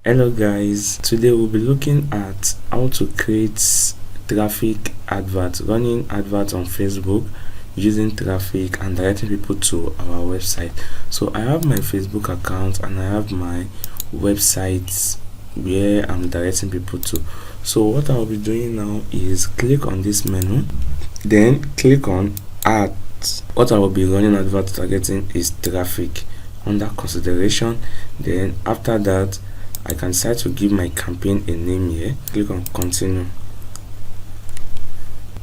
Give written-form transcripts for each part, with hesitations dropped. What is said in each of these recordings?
Hello guys, today we'll be looking at how to create traffic adverts, running adverts on Facebook using traffic and directing people to our website. So I have my Facebook account and I have my website where I'm directing people to. So what I'll be doing now is click on this menu, then click on ads. What I will be running adverts targeting is traffic under consideration. Then after that, I can decide to give my campaign a name here. Click on continue.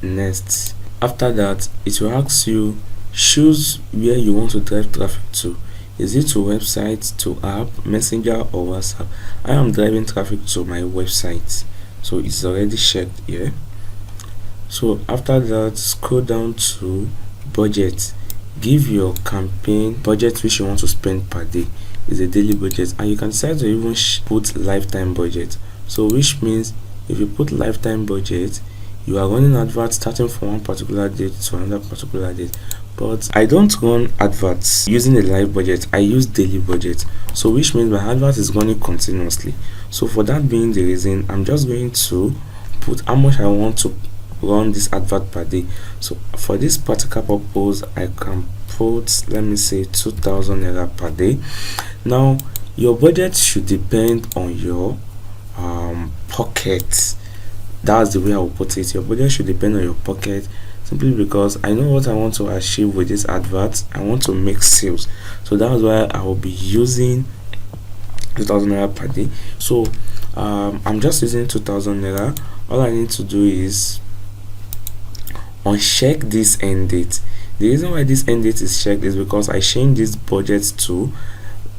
Next, after that, it will ask you choose where you want to drive traffic to. Is it to website, to app, messenger, or WhatsApp? I am driving traffic to my website, so it's already checked here. So after that, scroll down to budget. Give your campaign budget which you want to spend per day. Is a daily budget, and you can decide to even put lifetime budget. So which means if you put lifetime budget, you are running adverts starting from one particular date to another particular date. But I don't run adverts using a live budget, I use daily budget. So which means my advert is running continuously. So for that being the reason, I'm just going to put how much I want to run this advert per day. So for this particular purpose, I can put, let me say, 2,000 naira per day. Now your budget should depend on your pocket. That's the way I will put it. Your budget should depend on your pocket, simply because I know what I want to achieve with this advert. I want to make sales, so that's why I will be using 2,000 naira per day. So I'm just using 2,000 naira. All I need to do is uncheck this end date. The reason why this end date is checked is because I changed this budget to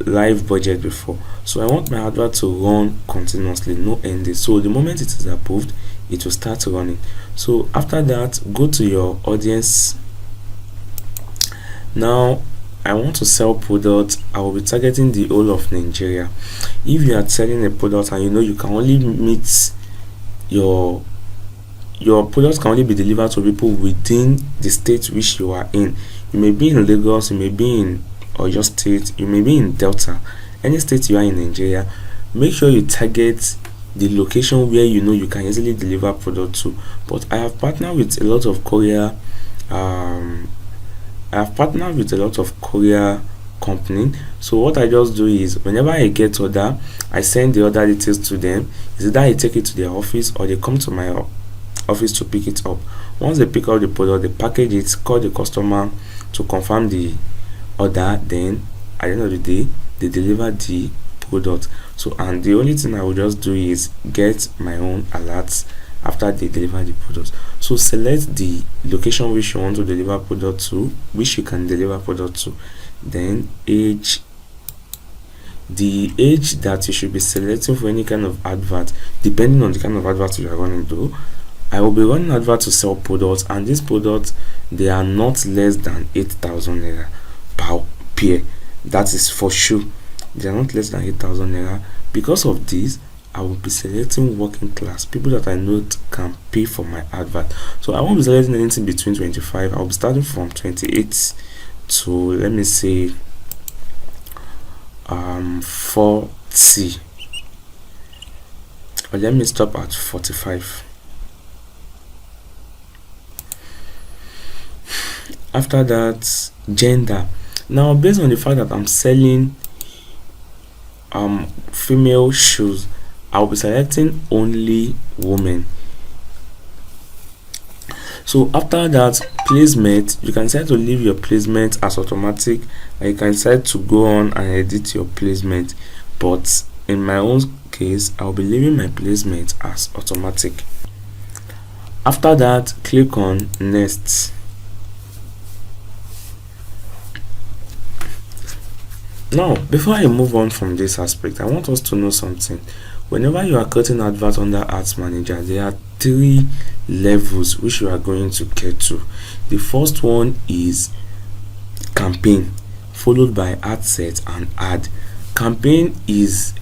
live budget before. So I want my advert to run continuously, no end date. So the moment it is approved, it will start running. So after that, go to your audience. Now I want to sell products. I will be targeting the whole of Nigeria. If you are selling a product and you know you can only meet your products can only be delivered to people within the state which you are in. You may be in Lagos, you may be in Oyo State, you may be in Delta, any state you are in Nigeria. Make sure you target the location where you know you can easily deliver product to. But I have partnered with a lot of courier company. So what I just do is whenever I get order, I send the order details to them. Is either I take it to their office or they come to my office to pick it up. Once they pick up the product, they package it, call the customer to confirm the order, then at the end of the day they deliver the product. So and the only thing I will just do is get my own alerts after they deliver the product. So select the location which you want to deliver product to, which you can deliver product to, then the age that you should be selecting for any kind of advert, depending on the kind of advert you are running to. I will be running advert to sell products, and these products, they are not less than 8,000 naira per pair. That is for sure. They are not less than 8,000 naira. Because of this, I will be selecting working class, people that I know can pay for my advert. So I won't be selecting anything between 25. I'll be starting from 28 to, let me say, 40, or let me stop at 45. After that, gender. Now based on the fact that I'm selling female shoes, I'll be selecting only women. So after that, placement, you can decide to leave your placement as automatic, and you can decide to go on and edit your placement. But in my own case, I'll be leaving my placement as automatic. After that, click on next. Now, before I move on from this aspect, I want us to know something. Whenever you are creating advert under Ads Manager, there are 3 levels which you are going to get to. The first one is campaign, followed by ad set and ad. Campaign is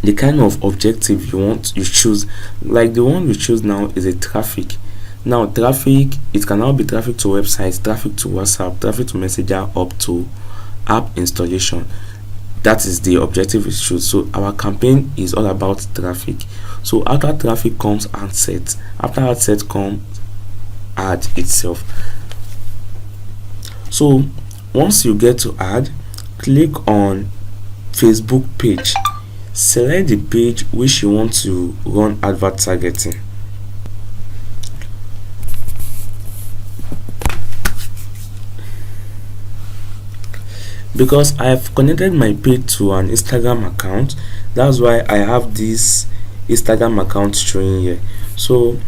the kind of objective you choose. Like the one we choose now is a traffic. Now traffic, it can now be traffic to websites, traffic to WhatsApp, traffic to Messenger, up to app installation. That is the objective is should. So our campaign is all about traffic. So after traffic comes ad set. After ad set comes ad itself. So once you get to ad, click on Facebook page. Select the page which you want to run advert targeting. Because I have connected my page to an Instagram account, that's why I have this Instagram account showing here. So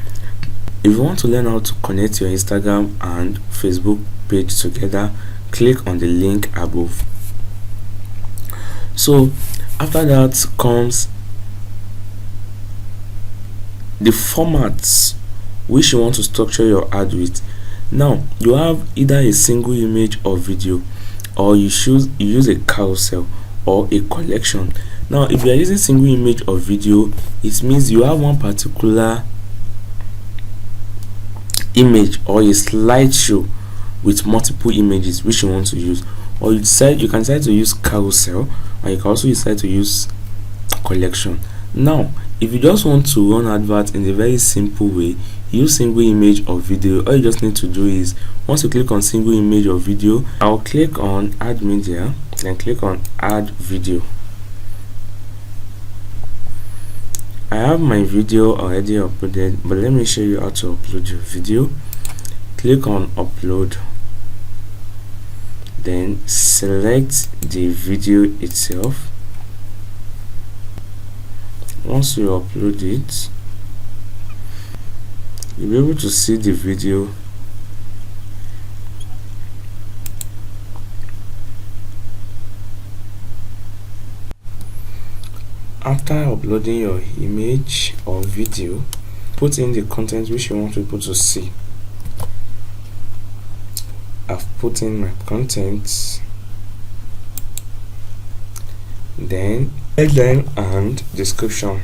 if you want to learn how to connect your Instagram and Facebook page together, click on the link above. So after that comes the formats which you want to structure your ad with. Now you have either a single image or video, or you use a carousel or a collection. Now if you are using single image or video, it means you have one particular image or a slideshow with multiple images which you want to use, or you can decide to use carousel, or you can also decide to use collection. Now if you just want to run advert in a very simple way, use single image or video. All you just need to do is, once you click on single image or video, I'll click on add media, then click on add video. I have my video already uploaded, but let me show you how to upload your video. Click on upload, then select the video itself. Once you upload it, you'll be able to see the video. After uploading your image or video, put in the content which you want people to see. I've put in my content, then headline and description.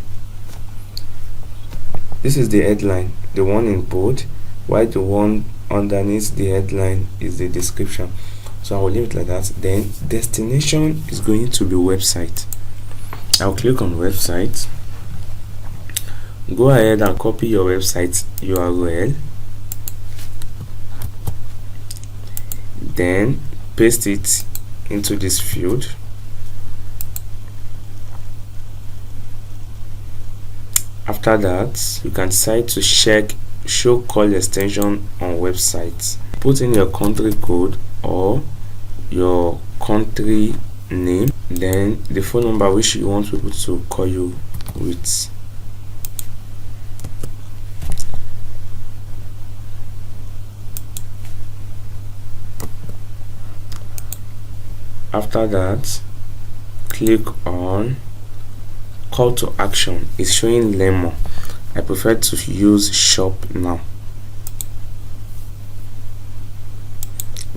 This is the headline, the one in bold, while the one underneath the headline is the description. So I will leave it like that. Then destination is going to be website. I'll click on website. Go ahead and copy your website URL, then paste it into this field. After that, you can decide to check show call extension on website. Put in your country code or your country name, then the phone number which you want people to call you with. After that, click on call to action. It's showing lemon. I prefer to use shop now.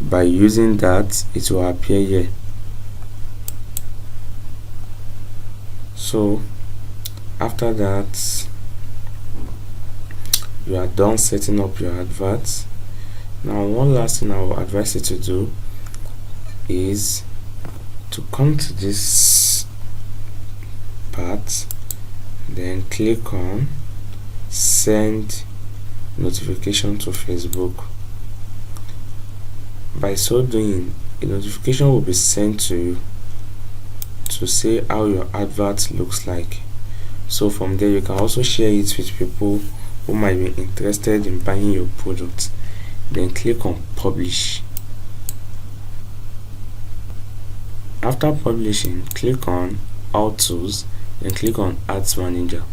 By using that, it will appear here. So after that, you are done setting up your adverts. Now one last thing I will advise you to do is to come to this part, then click on send notification to Facebook. By so doing, a notification will be sent to you to say how your advert looks like. So from there, you can also share it with people who might be interested in buying your product. Then click on publish. After publishing, click on all tools, then click on ads manager.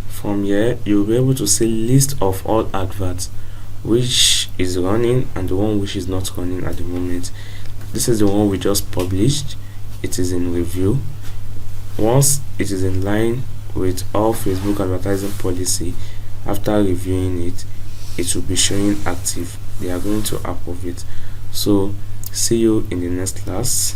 From here, you'll be able to see list of all adverts which is running and the one which is not running at the moment. This is the one we just published. It is in review. Once it is in line with all Facebook advertising policy, after reviewing it, it will be showing active. They are going to approve it. So see you in the next class.